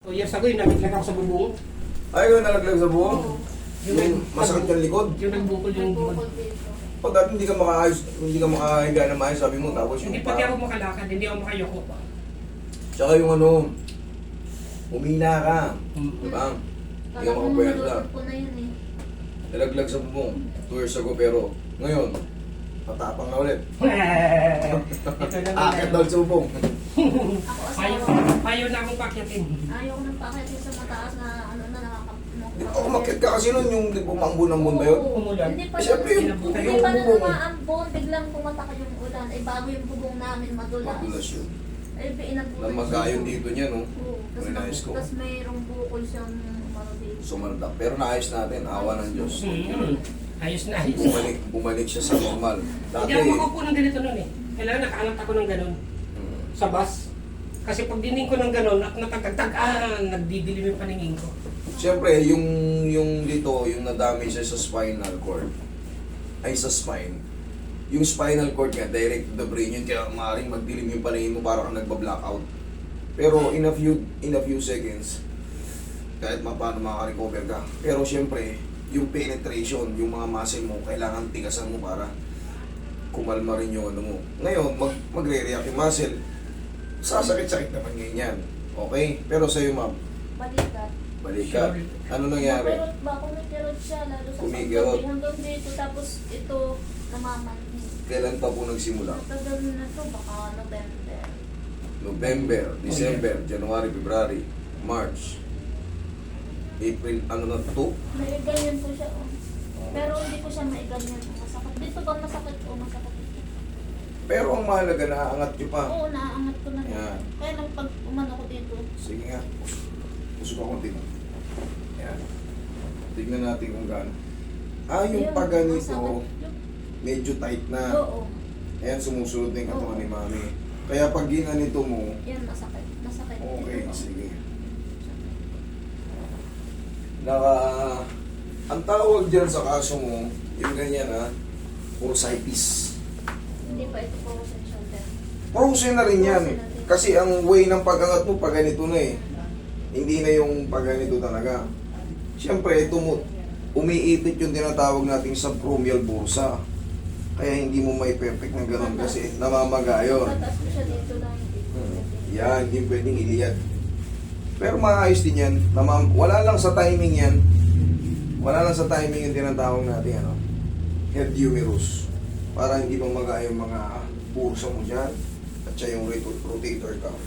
2 years ago, yung nalaglag ako sa bubong. Ay, yung nalaglag sa buhok? Oo. Yung masakit yung likod? Yung nagbukol yung May likod. bukol dito. O dati hindi ka makaayos, hindi ka makahiga na maayos, sabi mo, tapos yung Hindi pati ako makalakad, hindi ako makayoko pa. Tsaka yung ano, umina ka, Mm. di ba? Hindi ka Kala ko makapwersa. nalulog ko na yun eh. Nalaglag sa bubong, 2 years ago, pero ngayon, patapang na ulit. Ito na lang. Akit daw sa bubong. Ako Payo, asawa. payo na akong pakyatin. Ayaw ko ng pakit sa mataas na ano na Ako umakit ka kasi nun yung bumambon-ambon ba yun? Umulan. Hindi pa Siyempre, na, yung hindi pa na bubong. umaambon, biglang pumataka yung ulan. Eh bago yung bubong namin madulas. Madulas yun. Eh inabulan. Namagayon dito niya, no? Oo, Minayos ko. Tapos mayroong bukol siyang umano dito. Sumaldak. Pero naayos natin, awa ng Diyos. Ayos na ayos. Bumalik siya sa normal. Dati, Hindi ako makaupo ng ganito nun eh. Kailangan nakaangat ako ng ganon sa bus. Kasi pag dining ko ng ganon at natagtag, nagdidilim yung paningin ko. siyempre, yung dito, yung na-damage siya sa spinal cord, ay sa spine, yung spinal cord nga, direct to the brain yun, kaya maaaring magdilim yung paningin mo para kang nagba-blackout. Pero in a few seconds, kahit paano makaka-recover ka. Pero siyempre, yung penetration, yung mga muscle mo, kailangan tigasan mo para kumalma rin yung ano mo. Ngayon, magre-react yung muscle. Sasakit-sakit naman ngayon yan. Okay? Pero sa'yo, ma'am, Balikat. balikan. Ano nangyari? Kumikirot ba? Kumikirot siya lalo sa Kumikirot. paggabi hanggang dito. Tapos ito, namamanhid. Kailan pa po nagsimula? Matagal na to, baka November. November, December, January, February, March, April, ano na to? May ganyan po siya. Oh. Pero hindi ko siya maiganyan. Masakit. Dito ba masakit o masakit dito? Pero ang mahalaga, naaangat nyo pa. Oo, naaangat ko na. Yan. Kaya nang pag umano ko dito, Sige nga. Gusto ko konti na. Yan. Tignan natin kung gaano. Yung ayun, pag ganito, masakit. medyo tight na. Oo. Ayan, sumusunod na yung katawan ni mami. Kaya pag ginanito mo, Yan, masakit. Masakit. okay, Dito. sige. Ang tawag dyan sa kaso mo, yung ganyan bursitis. Hindi pa ito po sa shoulder. Frozen na rin yan. Kasi ang way ng pag-angat mo, pag ganito na eh. Hindi na yung pag ganito talaga. Siyempre, ito mo, umiipit yung tinatawag nating subchromial bursa. Kaya hindi mo may perfect na ganun kasi namamaga yun. Mataas ko siya dito lang. Yan, hindi pwedeng iliyad. Pero maayos din yan. Wala lang sa timing yan. Wala lang sa timing yung tinatawag natin head humerus. Para hindi mamaga yung mga bursa mo dyan. At siya yung rotator cuff.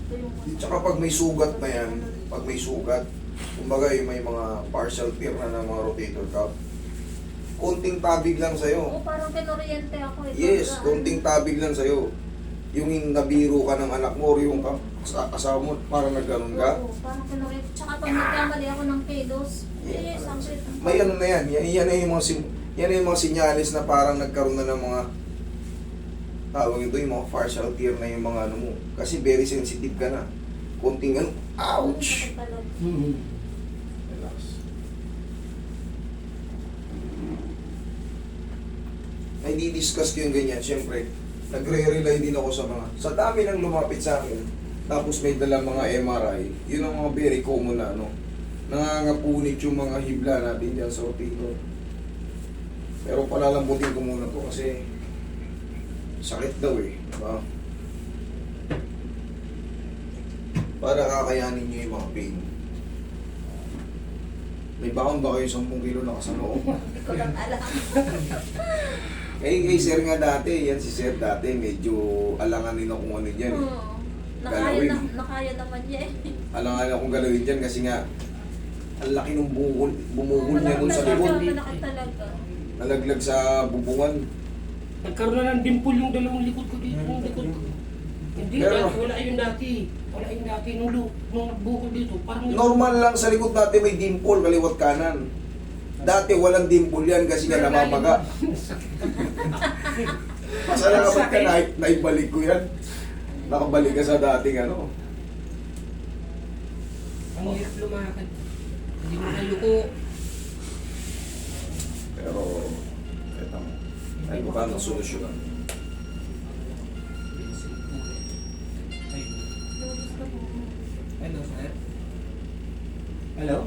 Ito yung masakit. Tsaka pag may sugat na yan, pag may sugat, kumbaga yung may mga partial tear na ng mga rotator cuff, konting tabig lang Oo, sa'yo. parang kinoriente ako. Yes, konting tabig lang sa'yo. Yung nabiro ka ng anak mo or yung asawa mo, parang nagganon ka. Oo, parang kinoriente. Tsaka pag nagkamali ako ng kilos, Yeah. sakit. May ano na yan, yan na yung mga yan na yung mga sinyalis na parang nagkaroon na ng mga tawag ito yung mga partial tear na yung mga ano mo. Kasi very sensitive ka na. Konting ano, ouch! Sakit talaga. Relax. Ay, di-discuss ko yung ganyan. Siyempre, nagre-rely din ako sa dami ng lumapit sa akin. Tapos may dala mga MRI. Yun ang mga very common na nangangapunit yung mga hibla natin dyan sa rotator. Pero palalambutin ko muna to kasi sakit daw diba? Para kakayanin nyo yung mga pain. May baon ba kayo 10 kilo na kasano? Hindi ko lang alam. Kay sir nga dati, yan si sir dati, medyo alangan din ako kung ano dyan. Oo. Galawin. Nakaya naman niya eh. Alangan akong galawin dyan kasi nga, ang laki ng bumukol niya dun sa likod. Malaki talaga. Nalaglag sa bubungan. Nagkaroon na ng dimple yung dalawang likod ko dito. Yung likod ko. Hindi Pero- wala yung dati. Wala yung dati nung nagbukol dito. Parang Normal lang sa likod natin may dimple, kaliwat kanan. Dati walang dimple yan kasi nga namamaga. Masala kapag ka naibalik ko yan. Nakabalik ka sa dating ano. ang hirap lumakad. Hindi mo na yuko. Pero, eto mo. Ay, baka ng solusyon. Gusto mo. Hello, sir. Hello?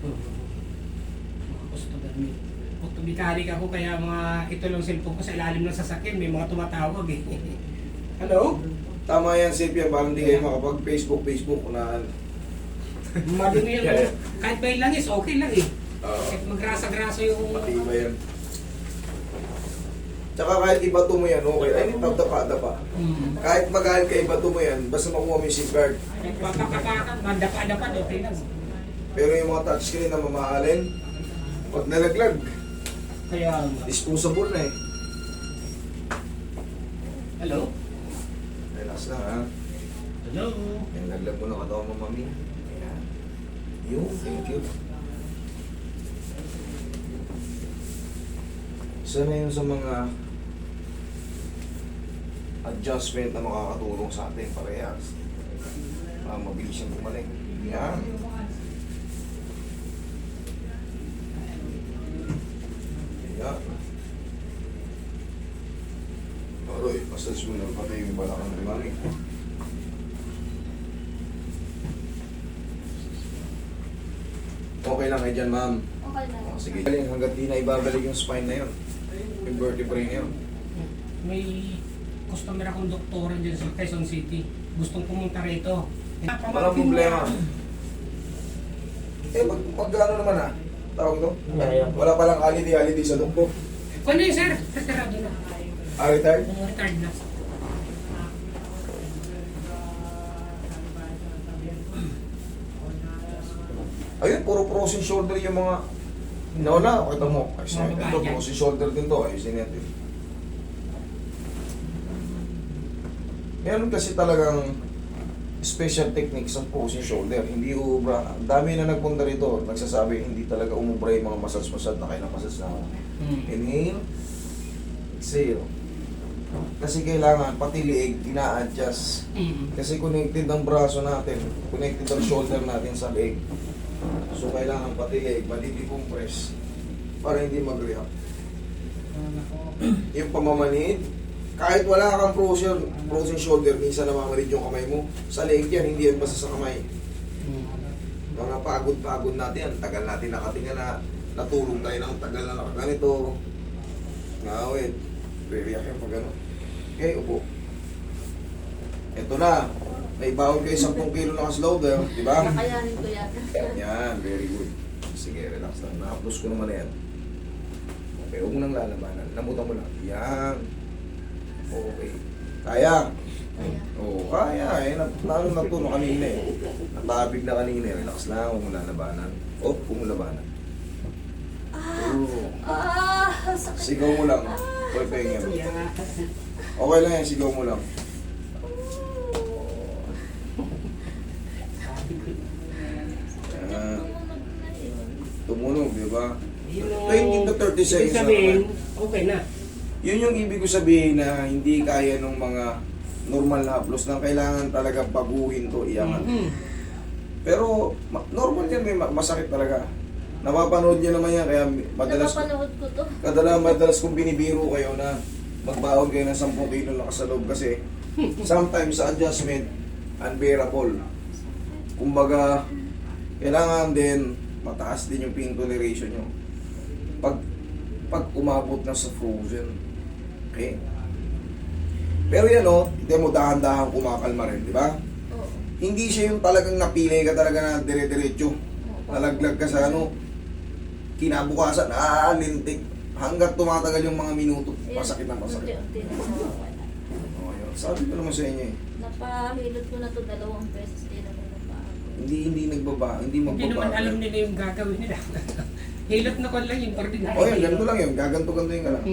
Mga customer me. Autobikarik ako kaya mga ito lang cellphone ko sa ilalim ng sasakyan. May mga tumatawag eh. Hello? Tama yan, safe yan. Parang hindi kayo makapag-Facebook na Madumi yan. Oh. Kahit may langis, okay lang eh. Kahit magrasa-grasa yung... matibay yan. Tsaka kahit ibato mo yan, okay. Ay, dapa. Kahit magalit ka, ibato mo yan, basta makuha mo yung SIM card. Kahit papakapakan, madapa-dapa, okay lang. Pero yung mga touchscreen na mamahalin, pag nalaglag, Kaya... disposable na eh. Hello? Relax lang ha. Hello? Yung laglag mo na katawan mo, mami. Ayan. Yun, thank you. Sana yun sa mga adjustment na makakatulong sa atin parehas. Para mabilis siyang bumalik. Yan. Yan. Aroy, massage mo na pati yung balakang ni mami. Okay lang kayo dyan, ma'am. Okay na. O, sige. Hanggat di na ibabalik yung spine na yun. Yung vertebrae na yun. May customer akong doktora dyan sa Quezon City. Gustong pumunta rito. Walang problema. Eh, mag-ano naman ah? Tawag to? Wala palang holiday sa doktor. Kung ano yun, sir? Retirado na. Retired? Retired na. Ayun, puro frozen shoulder yung mga... Nawala, kita mo. Ayos na yun. Ito, frozen shoulder din to. Ayusin natin. Meron kasi talagang special techniques ang frozen shoulder. Hindi ubra. Ang dami na nagpunta rito. Nagsasabi, hindi talaga umubra yung mga massage-massage na kayo ng massage na ako. Inhale. Exhale. Kasi kailangan, pati liig, ina-adjust. Kasi connected ang braso natin. Connected ang shoulder natin sa liig. So kailangan pati liig, madi-decompress para hindi mag-react. Yung pamamanid, kahit wala kang frozen shoulder, minsan namamanid yung kamay mo. Sa liig yan, hindi yan basta sa kamay. Mga pagod-pagod natin yan. Tagal natin nakatinga na natulog tayo ng tagal na nakaganito. Ngawit. Re-react yung pag ano. Okay, upo. Ito na. May bawal kayo 10 kilo na kas-loader, di ba? Kakayanin ko yan. Yan, very good. Sige, relax lang. Na-upload ko naman na yan. Okay, huwag mo nang lalabanan. Namutan mo lang. Yan. Okay. Kaya? Kaya. Oo, kaya eh. Natuno kanina eh. Natabig na kanina eh. Relax lang, huwag mo lalabanan. Oh, huwag mo labanan. Oo. Sakit. Sigaw mo lang. Huwag pahinga mo. Okay lang yan, sigaw mo lang. Yan. Tumunog, di ba? 20 to 30 seconds na sabihin, naman. okay na. Yun yung ibig ko sabihin na hindi kaya ng mga normal na haplos na kailangan talaga baguhin to, iyangat. Pero normal yan, may masakit talaga. Napapanood niyo naman yan, kaya Napapanood ko to. madalas kong binibiro kayo na magbaon kayo ng 10 kilo na kasaloob kasi sometimes sa adjustment, unbearable. Kumbaga, kailangan din mataas din yung pain toleration nyo. Pag umabot na sa frozen. Okay? Pero yan o, hindi mo dahan-dahan kumakalma rin, di ba? Oo. Hindi siya yung talagang napili ka talaga na dire-diretso. Nalaglag ka sa ano, kinabukasan, lintik. Hanggat tumatagal yung mga minuto, masakit na masakit. Unti-unti na nawawala. Oh, yun. Sabi ko naman sa inyo eh. Napahilot ko na to 2 beses din ako napaako. Hindi nagbaba, hindi Hindi naman magbaba. alam nila yung gagawin nila. Hilot na kon lang yung ordinary. O yan, ganito lang yun. Gaganto-ganto yung lang.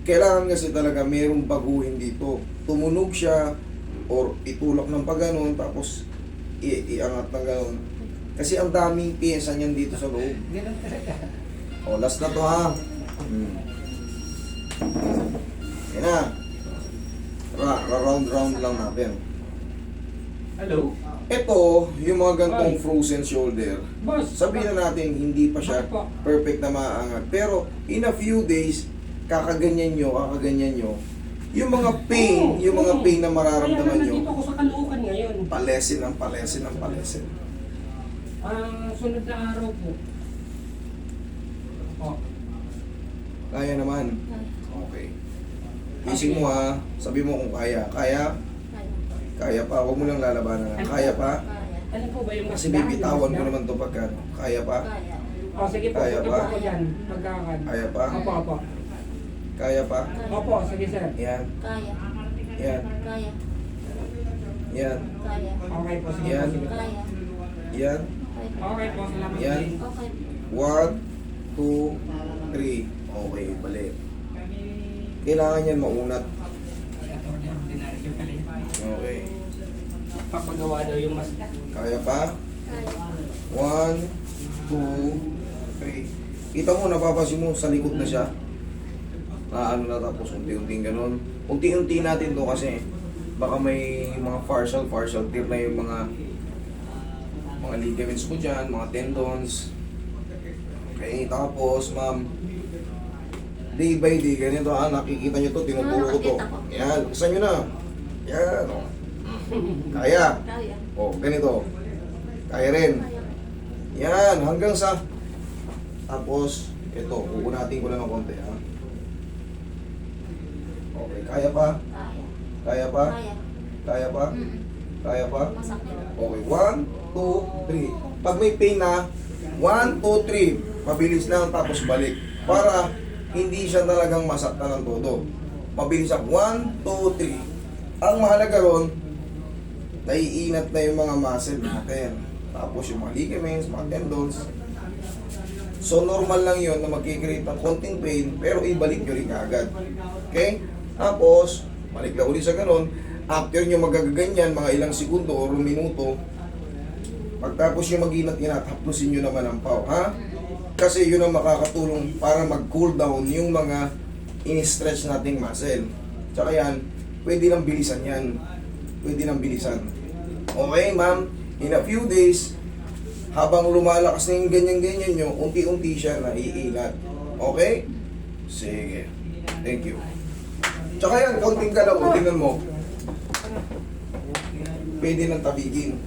Kailangan kasi talaga merong baguhin dito. Tumunog siya or itulak ng pagganon tapos iangat ng ganon. Kasi ang daming pyesa niyan dito sa loob. Ganun talaga. O, last na to ha. Yan na. Round lang natin. Hello? Ito, yung mga gantong Ay. frozen shoulder. Boss, Sabihin na natin, hindi pa siya Bakit po? perfect na maaangat. Pero, in a few days, kakaganyan nyo. Yung mga pain, yung mga pain na mararamdaman Kaya nyo. nandito ako sa Caloocan ngayon. palesin ng palesin ng palesin. Sunod na araw po. Oh. Kaya naman. Kaya. Okay. Isip mo ha, sabi mo kung kaya. Kaya? Kaya. Kaya pa, huwag mo lang lalabanan. Kaya pa? Kaya. Ano po ba yung Kasi bibitawan mo naman to pagka. Kaya pa? Kaya. Oh, sige po, Kaya sige pa? po ako dyan. Pagkakan. Kaya pa? Opo, opo. Kaya pa? Opo, sige sir. Yan. Kaya. Yan. Kaya. Yan. Kaya. Okay po, sige Yan. po, sige po. Kaya. Yan. Okay po, salamat Yan. din. Okay. 1, 2, 3. Okay, balik. Kailangan yan maunat. Okay. Papagawa daw yung mas... Kaya pa? Kaya. 1, 2, 3. Kita mo, napapansin mo, sa likod na siya. Ano na tapos, unti-unting ganun. Unti-unti natin to kasi baka may mga partial tear na yung mga ligaments mo dyan, mga tendons. Okay, tapos ma'am, day by day, ganito nakikita nyo to, tinuturo ko to. Nakikita ko. Yan, isa nyo na. Yan, o. Kaya. Kaya. O, ganito. Kaya rin. Kaya. Yan, hanggang sa... Tapos, ito, uunatin ko lang ng konti, ha? Okay, kaya pa? Kaya. Kaya pa? Kaya. Kaya pa? Mm. Kaya pa? Masakit. Okay, 1, 2, 3. Pag may pain na, 1, 2, 3. Mabilis lang, tapos balik. Para hindi siya talagang masaktan ng todo. Mabilis lang, 1, 2, 3. Ang mahalaga ron, naiinat na yung mga muscle natin. Tapos yung mga ligaments, mga tendons. So normal lang yun na magkikreate ng konting pain, pero ibalik nyo rin agad. Okay? Tapos, balik lang ulit sa ganun. After nyo magagaganyan, mga ilang segundo o minuto, pagtapos nyo mag-inat-inat, haplusin nyo naman ang pau. Ha? Kasi yun ang makakatulong para mag-cool down yung mga in-stretch nating muscle. Tsaka yan, pwede nang bilisan yan. Pwede nang bilisan. Okay, ma'am? In a few days, habang lumalakas na yung ganyan-ganyan nyo, unti-unti siya naiinat. Okay? Sige. Thank you. Tsaka yan, konting galaw, tingnan mo. Pwede nang tabigin.